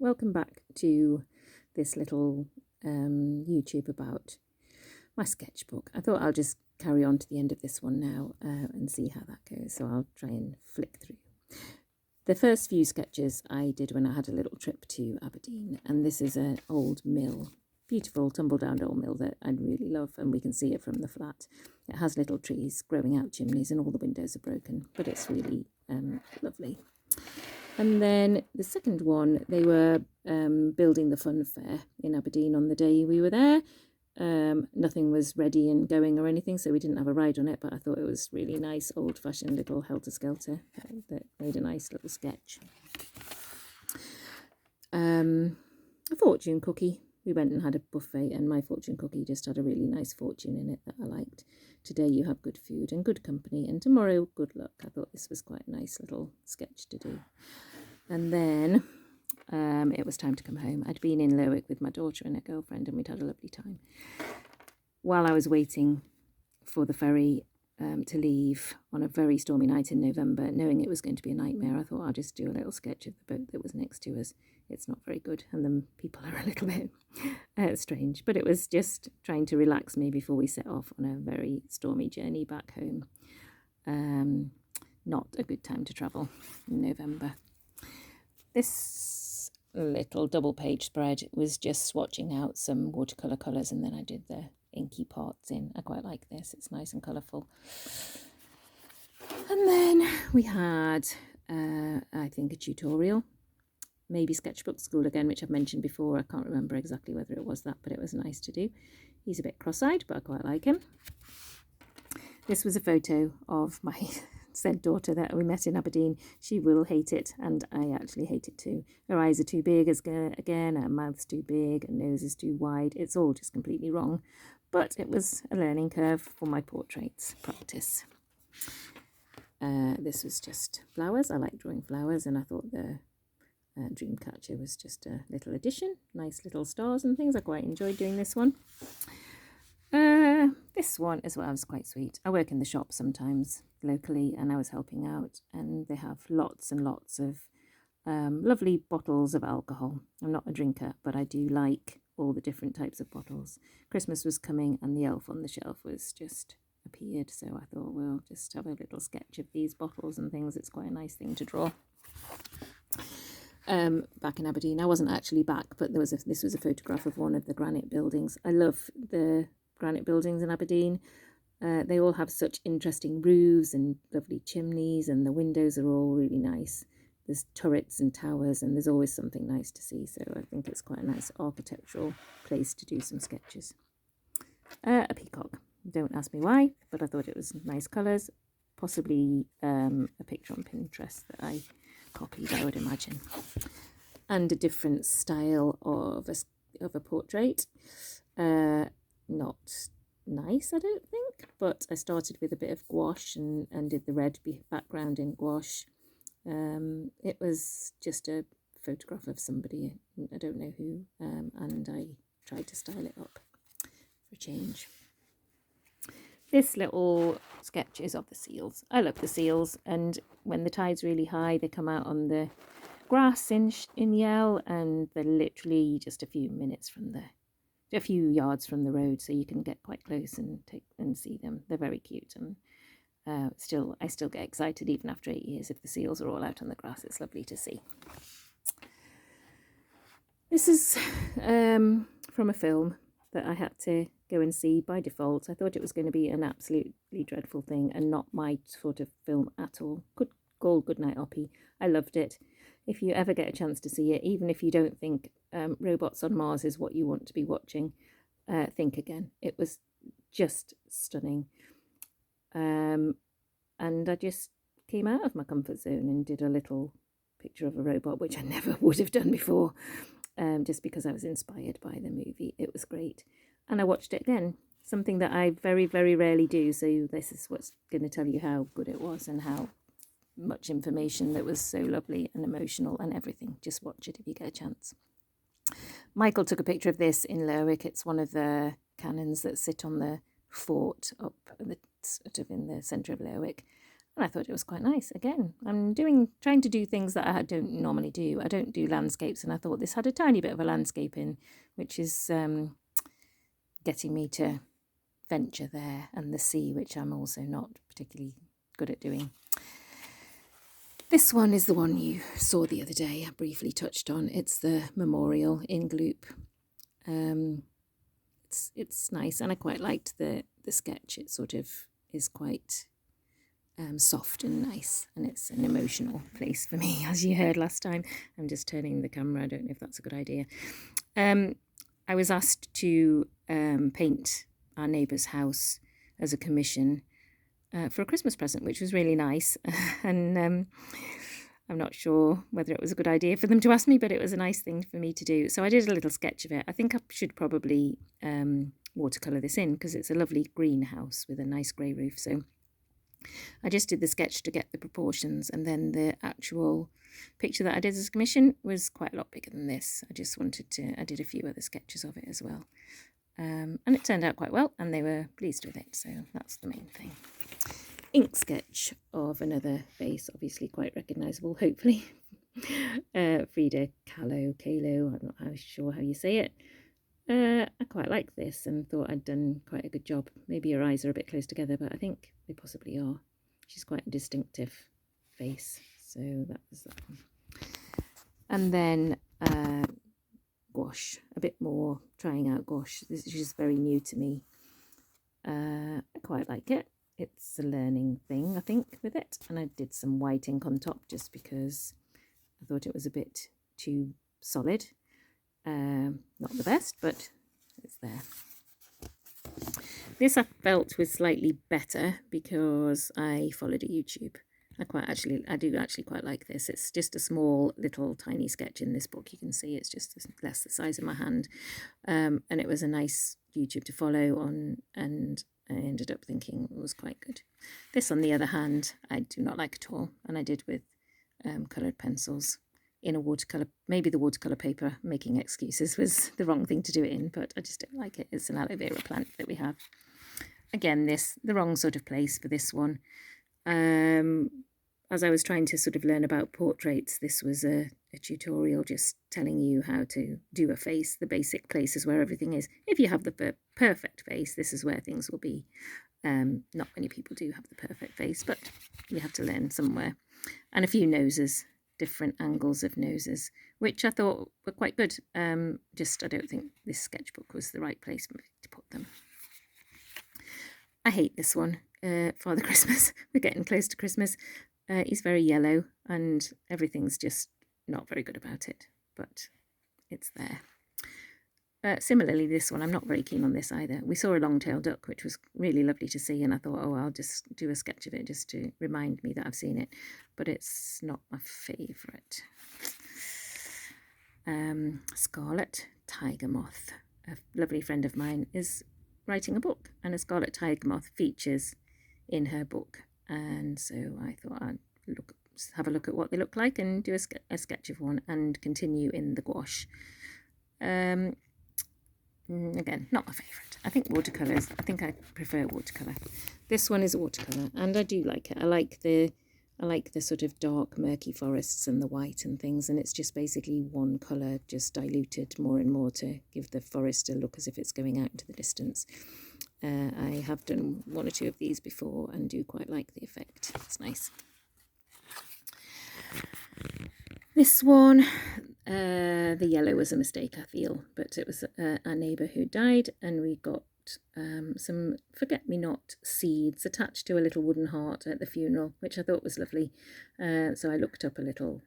welcome back to this little YouTube about my sketchbook. I thought I'll just carry on to the end of this one now and see how that goes, so I'll try and flick through. The first few sketches I did when I had a little trip to Aberdeen, and this is an old mill, beautiful tumble-down old mill that I really love, and we can see it from the flat. It has little trees growing out chimneys and all the windows are broken, but it's really lovely. And then the second one, they were building the fun fair in Aberdeen on the day we were there. Nothing was ready and going or anything, so we didn't have a ride on it, but I thought it was really nice, old-fashioned little helter-skelter that made a nice little sketch. A fortune cookie. We went and had a buffet, and my fortune cookie just had a really nice fortune in it that I liked. Today you have good food and good company, and tomorrow good luck. I thought this was quite a nice little sketch to do. And then it was time to come home. I'd been in Lerwick with my daughter and her girlfriend, and we'd had a lovely time. While I was waiting for the ferry to leave on a very stormy night in November, knowing it was going to be a nightmare, I thought I'll just do a little sketch of the boat that was next to us. It's not very good, and the people are a little bit strange, but it was just trying to relax me before we set off on a very stormy journey back home. Not a good time to travel in November. This little double page spread was just swatching out some watercolour colours, and then I did the inky parts in. I quite like this, it's nice and colourful. And then we had, I think, a tutorial. Maybe sketchbook school again, which I've mentioned before. I can't remember exactly whether it was that, but it was nice to do. He's a bit cross-eyed, but I quite like him. This was a photo of my said daughter that we met in Aberdeen. She will hate it, and I actually hate it too. Her eyes are too big again, her mouth's too big, her nose is too wide. It's all just completely wrong, but it was a learning curve for my portraits practice. This was just flowers. I like drawing flowers, and I thought the Dreamcatcher was just a little addition. Nice little stars and things. I quite enjoyed doing this one. This one as well was quite sweet. I work in the shop sometimes locally, and I was helping out, and they have lots and lots of lovely bottles of alcohol. I'm not a drinker, but I do like all the different types of bottles. Christmas was coming, and the elf on the shelf was just appeared, so I thought we'll just have a little sketch of these bottles and things. It's quite a nice thing to draw. Back in Aberdeen, I wasn't actually back, but this was a photograph of one of the granite buildings. I love the granite buildings in Aberdeen. They all have such interesting roofs and lovely chimneys, and the windows are all really nice. There's turrets and towers, and there's always something nice to see, so I think it's quite a nice architectural place to do some sketches. A peacock. Don't ask me why, but I thought it was nice colours. Possibly a picture on Pinterest that I copied, I would imagine. And a different style of a portrait. Not nice, I don't think, but I started with a bit of gouache and did the red background in gouache. It was just a photograph of somebody, I don't know who, and I tried to style it up for a change. This little sketch is of the seals. I love the seals, and when the tide's really high, they come out on the grass in Yell, and they're literally just a few yards from the road, so you can get quite close and see them. They're very cute, and I still get excited even after 8 years if the seals are all out on the grass. It's lovely to see. This is from a film that I had to go and see by default. I thought it was going to be an absolutely dreadful thing and not my sort of film at all. Goodnight Oppie. I loved it. If you ever get a chance to see it, even if you don't think Robots on Mars is what you want to be watching, think again. It was just stunning. And I just came out of my comfort zone and did a little picture of a robot, which I never would have done before, just because I was inspired by the movie. It was great. And I watched it again, something that I very, very rarely do. So this is what's going to tell you how good it was and how much information that was so lovely and emotional and everything. Just watch it if you get a chance. Michael took a picture of this in Lerwick. It's one of the cannons that sit on the fort up the, sort of in the centre of Lerwick. And I thought it was quite nice. Again, I'm trying to do things that I don't normally do. I don't do landscapes, and I thought this had a tiny bit of a landscape in, which is getting me to venture there, and the sea, which I'm also not particularly good at doing. This one is the one you saw the other day, I briefly touched on. It's the memorial in gloop. It's nice, and I quite liked the sketch. It sort of is quite soft and nice, and it's an emotional place for me, as you heard last time. I'm just turning the camera. I don't know if that's a good idea. I was asked to paint our neighbour's house as a commission for a Christmas present, which was really nice. And I'm not sure whether it was a good idea for them to ask me, but it was a nice thing for me to do. So I did a little sketch of it. I think I should probably watercolour this in, because it's a lovely greenhouse with a nice grey roof. So I just did the sketch to get the proportions, and then the actual picture that I did as a commission was quite a lot bigger than this. I did a few other sketches of it as well. And it turned out quite well, and they were pleased with it, so that's the main thing. Ink sketch of another face, obviously quite recognisable, hopefully. Frida Kahlo, I'm not sure how you say it. I quite like this and thought I'd done quite a good job. Maybe her eyes are a bit close together, but I think they possibly are. She's quite a distinctive face, so that was that one. And then gouache, a bit more trying out gouache. This is just very new to me. I quite like it. It's a learning thing, I think, with it. And I did some white ink on top just because I thought it was a bit too solid. Not the best, but it's there. This I felt was slightly better because I followed a YouTube. I do actually quite like this. It's just a small little tiny sketch in this book. You can see it's just less the size of my hand. And it was a nice YouTube to follow on, and I ended up thinking it was quite good. This, on the other hand, I do not like at all, and I did with coloured pencils in a watercolour. Maybe the watercolour paper, making excuses, was the wrong thing to do it in, but I just don't like it. It's an aloe vera plant that we have. Again, the wrong sort of place for this one. As I was trying to sort of learn about portraits, this was a tutorial just telling you how to do a face, the basic places where everything is. If you have the perfect face, this is where things will be. Not many people do have the perfect face, but you have to learn somewhere. And a few noses, different angles of noses, which I thought were quite good. I don't think this sketchbook was the right place to put them. I hate this one, Father Christmas. We're getting close to Christmas. He's very yellow, and everything's just not very good about it, but it's there. Similarly, this one, I'm not very keen on this either. We saw a long-tailed duck, which was really lovely to see, and I thought, oh, I'll just do a sketch of it just to remind me that I've seen it, but it's not my favourite. Scarlet tiger moth. A lovely friend of mine is writing a book, and a scarlet tiger moth features in her book, and so I thought I'd have a look at what they look like and do a sketch of one and continue in the gouache. Again, not my favourite. I think watercolours, I prefer watercolour. This one is watercolour, and I do like it. I like the sort of dark murky forests and the white and things, and it's just basically one colour just diluted more and more to give the forest a look as if it's going out into the distance. I have done one or two of these before and do quite like the effect. It's nice. This one, the yellow was a mistake, I feel, but it was our neighbour who died, and we got some forget-me-not seeds attached to a little wooden heart at the funeral, which I thought was lovely. So I looked up a little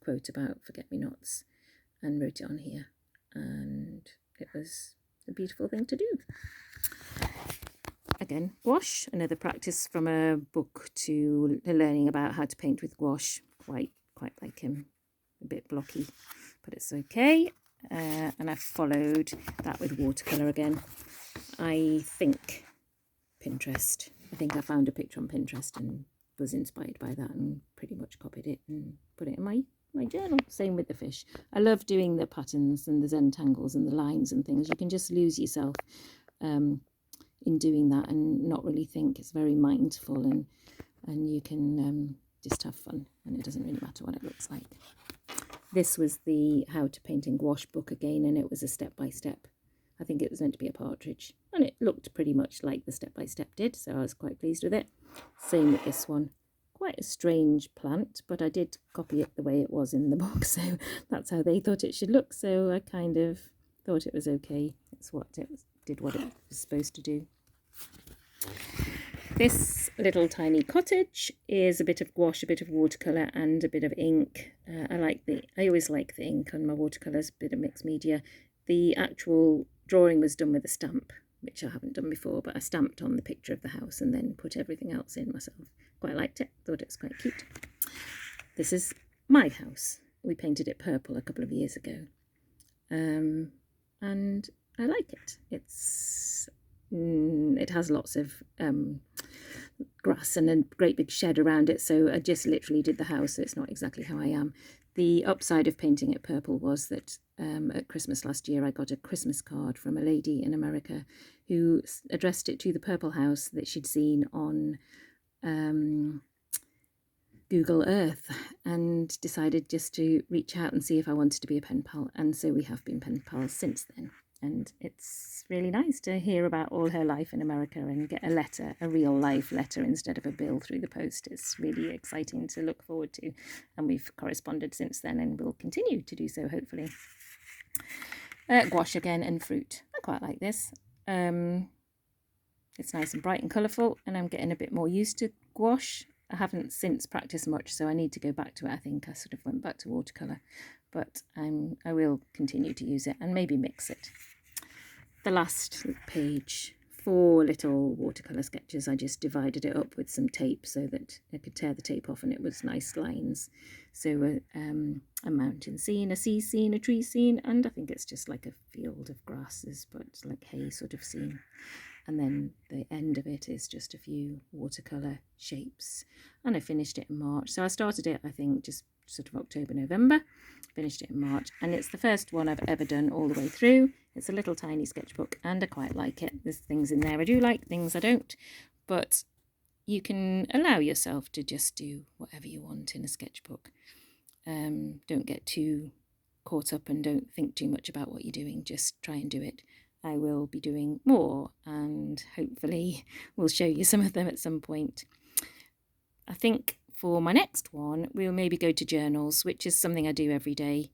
quote about forget-me-nots and wrote it on here, and it was a beautiful thing to do. Again, gouache, another practice from a book to learning about how to paint with gouache. Quite like him, a bit blocky, but it's okay. And I followed that with watercolour again. I think Pinterest. I think I found a picture on Pinterest and was inspired by that and pretty much copied it and put it in my journal. Same with the fish. I love doing the patterns and the Zentangles and the lines and things. You can just lose yourself in in doing that and not really think. It's very mindful, and you can just have fun, and it doesn't really matter what it looks like. This was the How to Paint in Gouache book again, and it was a step-by-step. I think it was meant to be a partridge, and it looked pretty much like the step-by-step did, so I was quite pleased with it. Same with this one. Quite a strange plant, but I did copy it the way it was in the book, so that's how they thought it should look, so I kind of thought it was okay. It's what it did what it was supposed to do. This little tiny cottage is a bit of gouache, a bit of watercolour and a bit of ink. I always like the ink on my watercolours, a bit of mixed media. The actual drawing was done with a stamp, which I haven't done before, but I stamped on the picture of the house and then put everything else in myself. Quite liked it, thought it was quite cute. This is my house. We painted it purple a couple of years ago. And I like it. It has lots of grass and a great big shed around it, so I just literally did the house, so it's not exactly how I am. The upside of painting it purple was that at Christmas last year I got a Christmas card from a lady in America who addressed it to the purple house that she'd seen on Google Earth, and decided just to reach out and see if I wanted to be a pen pal, and so we have been pen pals since then. And it's really nice to hear about all her life in America and get a letter, a real life letter, instead of a bill through the post. It's really exciting to look forward to, and we've corresponded since then and will continue to do so, hopefully. Gouache again and fruit. I quite like this. It's nice and bright and colourful, and I'm getting a bit more used to gouache. I haven't since practiced much, so I need to go back to it. I think I sort of went back to watercolour, but I will continue to use it and maybe mix it. The last page, 4 little watercolour sketches. I just divided it up with some tape so that I could tear the tape off and it was nice lines. So a mountain scene, a sea scene, a tree scene, and I think it's just like a field of grasses, but like hay sort of scene. And then the end of it is just a few watercolour shapes. And I finished it in March. So I started it, I think, just sort of October, November. Finished it in March. And it's the first one I've ever done all the way through. It's a little tiny sketchbook and I quite like it. There's things in there I do like, things I don't. But you can allow yourself to just do whatever you want in a sketchbook. Don't get too caught up and don't think too much about what you're doing. Just try and do it. I will be doing more and hopefully we'll show you some of them at some point. I think for my next one, we'll maybe go to journals, which is something I do every day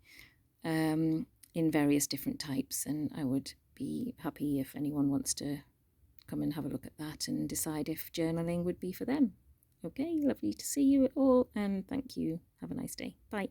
in various different types. And I would be happy if anyone wants to come and have a look at that and decide if journaling would be for them. Okay, lovely to see you all and thank you. Have a nice day. Bye.